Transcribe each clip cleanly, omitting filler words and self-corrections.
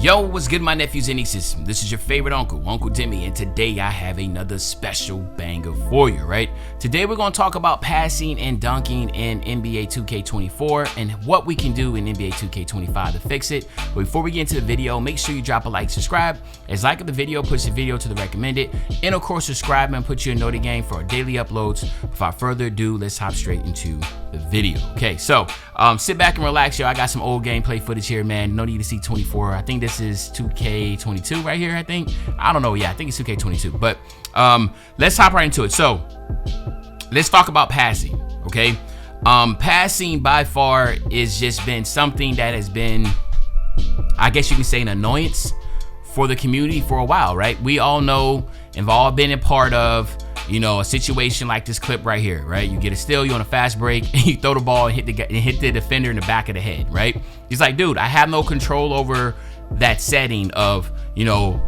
Yo, what's good, my nephews and nieces? This is your favorite uncle, Uncle Timmy, and today I have another special banger for you, right? Today we're going to talk about passing and dunking in NBA 2K24 and what we can do in NBA 2K25 to fix it. But before we get into the video, make sure you drop a like, subscribe, as like the video puts the video to the recommended, and of course subscribe and put you a notification for our daily uploads. Without further ado, let's hop straight into the video. Okay, so sit back and relax, yo. I got some old gameplay footage here, man. No need to see 24. I think this is 2K22 right here, I think. I don't know. Yeah, I think it's 2K22. But let's hop right into it. So let's talk about passing, okay? Passing by far is just been something that has been, I guess you can say, an annoyance for the community for a while, right? We all know and have all been a part of, you know, a situation like this clip right here, right? You get a steal, you're on a fast break, and you throw the ball and hit the defender in the back of the head, right? He's like, dude, I have no control over that setting of, you know,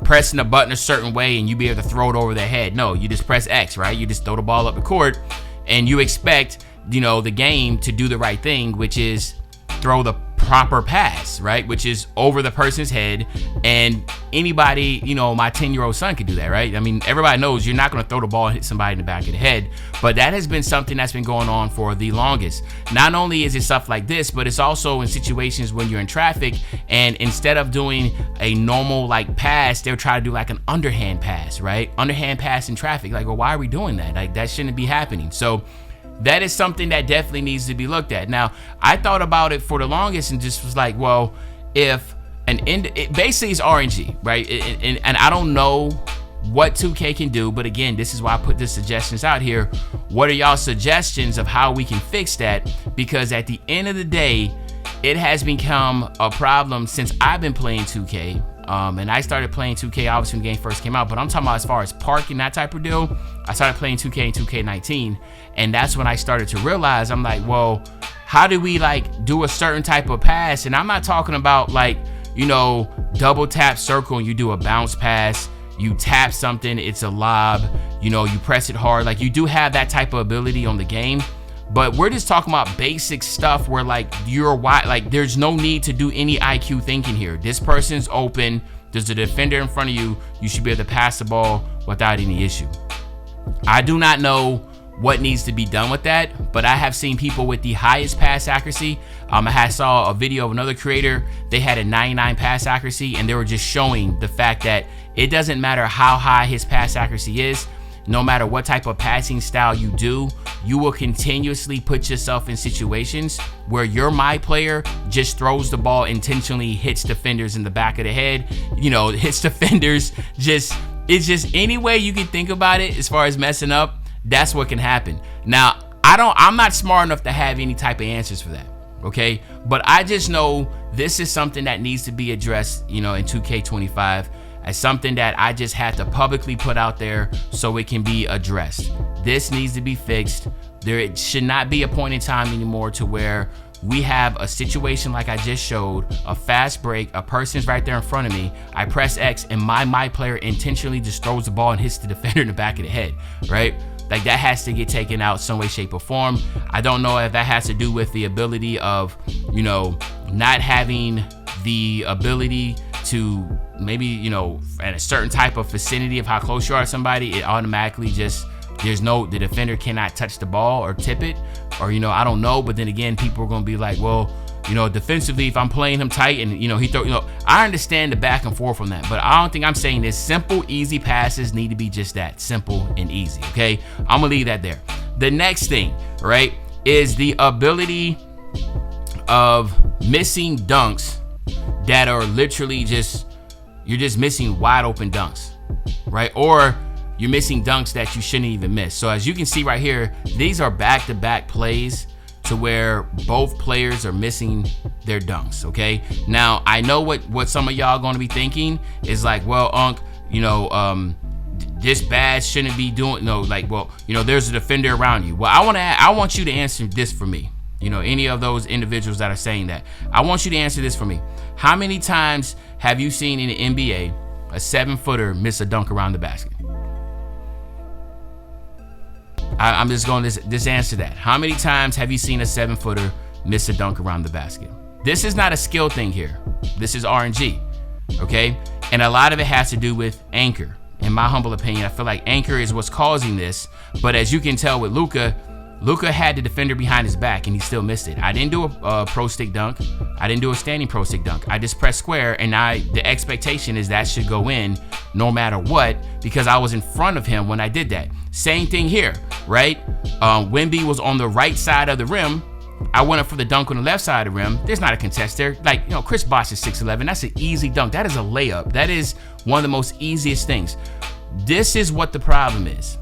pressing a button a certain way and you be able to throw it over their head. No, you just press X, right? You just throw the ball up the court and you expect, you know, the game to do the right thing, which is throw the proper pass, right? Which is over the person's head. And anybody, you know, my 10-year-old son could do that, right? I mean, everybody knows you're not going to throw the ball and hit somebody in the back of the head, but that has been something that's been going on for the longest. Not only is it stuff like this, but it's also in situations when you're in traffic and instead of doing a normal like pass, they'll try to do like an underhand pass, right? Underhand pass in traffic. Like, well, why are we doing that? Like, that shouldn't be happening. So that is something that definitely needs to be looked at. Now, I thought about it for the longest and just was like, well, if it basically is RNG, right? And I don't know what 2K can do, but again, this is why I put the suggestions out here. What are y'all suggestions of how we can fix that? Because at the end of the day, it has become a problem since I've been playing 2K. And I started playing 2K obviously when the game first came out, but I'm talking about as far as parking, that type of deal. I started playing 2K in 2K19, and that's when I started to realize, I'm like, well, how do we like do a certain type of pass? And I'm not talking about like, you know, double tap circle and you do a bounce pass, you tap something, it's a lob, you know, you press it hard. Like, you do have that type of ability on the game. But we're just talking about basic stuff where like like there's no need to do any IQ thinking here. This person's open, there's a defender in front of you, you should be able to pass the ball without any issue. I do not know what needs to be done with that, but I have seen people with the highest pass accuracy. I saw a video of another creator, they had a 99 pass accuracy, and they were just showing the fact that it doesn't matter how high his pass accuracy is. No matter what type of passing style you do, you will continuously put yourself in situations where your my player just throws the ball intentionally, hits defenders in the back of the head, you know, hits defenders, it's just any way you can think about it as far as messing up, that's what can happen. Now, I'm not smart enough to have any type of answers for that, okay? But I just know this is something that needs to be addressed, you know, in 2K25. as something that I just had to publicly put out there so it can be addressed. This needs to be fixed. There should not be a point in time anymore to where we have a situation like I just showed, a fast break, a person's right there in front of me, I press X and my player intentionally just throws the ball and hits the defender in the back of the head, right? Like, that has to get taken out some way, shape, or form. I don't know if that has to do with the ability of, you know, not having the ability to maybe, you know, at a certain type of vicinity of how close you are to somebody, it automatically just, the defender cannot touch the ball or tip it, or, you know, I don't know. But then again, people are going to be like, well, you know, defensively, if I'm playing him tight and, you know, he throw, you know, I understand the back and forth from that, but I don't think I'm saying this. Simple, easy passes need to be just that, simple and easy, okay? I'm gonna leave that there. The next thing, right, is the ability of missing dunks that are literally just, you're just missing wide open dunks, right? Or you're missing dunks that you shouldn't even miss. So as you can see right here, these are back-to-back plays to where both players are missing their dunks, okay? Now, I know what some of y'all gonna be thinking is like, well, Unc, you know, this bad shouldn't be doing, no, like, well, you know, there's a defender around you. Well, I want you to answer this for me. You know, any of those individuals that are saying that, I want you to answer this for me. How many times have you seen in the NBA a 7-footer miss a dunk around the basket? I'm just going to just answer that. How many times have you seen a 7-footer miss a dunk around the basket? This is not a skill thing here. This is RNG, okay? And a lot of it has to do with anchor. In my humble opinion, I feel like anchor is what's causing this. But as you can tell with Luka had the defender behind his back and he still missed it. I didn't do a pro stick dunk. I didn't do a standing pro stick dunk. I just pressed square, and the expectation is that should go in no matter what, because I was in front of him when I did that. Same thing here, right? Wemby was on the right side of the rim. I went up for the dunk on the left side of the rim. There's not a contest there. Like, you know, Chris Bosh is 6'11". That's an easy dunk. That is a layup. That is one of the most easiest things. This is what the problem is.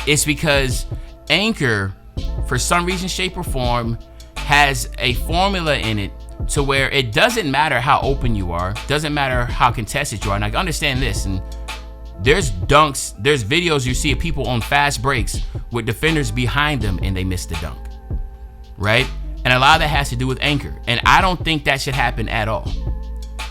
It's because anchor, for some reason, shape, or form, has a formula in it to where it doesn't matter how open you are, doesn't matter how contested you are. And I understand this, and there's dunks, there's videos you see of people on fast breaks with defenders behind them and they miss the dunk, right? And a lot of that has to do with anchor. And I don't think that should happen at all.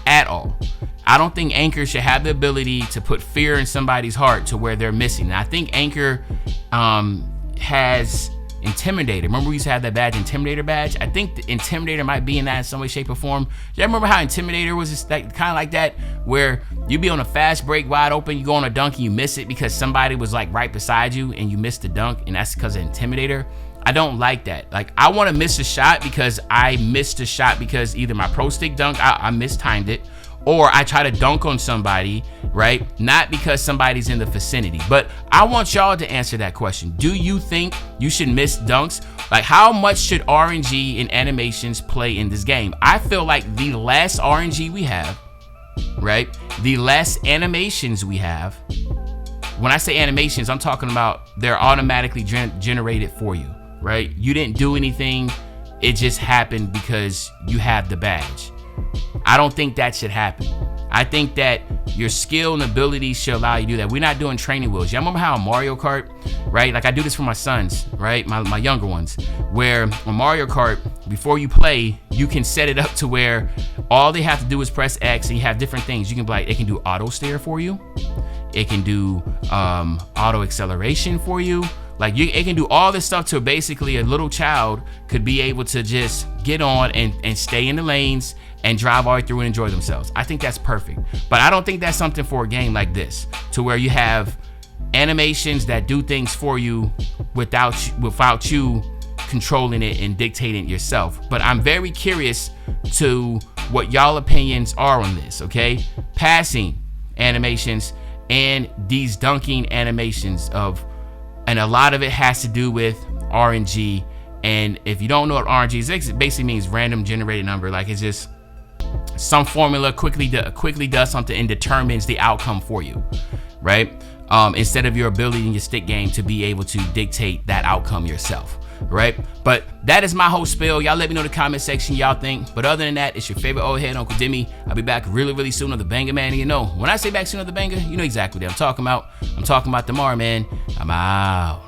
At all. I don't think anchor should have the ability to put fear in somebody's heart to where they're missing. And I think anchor has intimidator. Remember we used to have that badge, intimidator badge? I think the intimidator might be in that in some way, shape, or form. You remember how intimidator was just like, kind of like that, where you be on a fast break wide open, you go on a dunk and you miss it because somebody was like right beside you and you missed the dunk, and that's because of intimidator. I don't like that. Like, I want to miss a shot because I missed a shot because either my pro stick dunk, I mistimed it, or I try to dunk on somebody, right? Not because somebody's in the vicinity. But I want y'all to answer that question. Do you think you should miss dunks? Like, how much should RNG and animations play in this game? I feel like the less RNG we have, right? The less animations we have. When I say animations, I'm talking about they're automatically generated for you, right? You didn't do anything. It just happened because you have the badge. I don't think that should happen. I think that your skill and ability should allow you to do that. We're not doing training wheels. Y'all remember how in Mario Kart, right? Like, I do this for my sons, right? My younger ones, where on Mario Kart, before you play, you can set it up to where all they have to do is press X, and you have different things. You can be like, it can do auto steer for you. It can do auto acceleration for you. Like, it can do all this stuff to basically a little child could be able to just get on and stay in the lanes and drive all the way through and enjoy themselves. I think that's perfect. But I don't think that's something for a game like this, to where you have animations that do things for you without you controlling it and dictating it yourself. But I'm very curious to what y'all opinions are on this, okay? Passing animations and these dunking animations and a lot of it has to do with RNG. And if you don't know what RNG is, it basically means random generated number. Like, it's just some formula quickly does something and determines the outcome for you, right? Instead of your ability in your stick game to be able to dictate that outcome yourself, right? But that is my whole spiel. Y'all let me know in the comment section y'all think. But other than that, it's your favorite old head, Uncle Demi. I'll be back really, really soon on the Banger, man. And you know, when I say back soon on the Banger, you know exactly what I'm talking about. I'm talking about tomorrow, man. I'm out.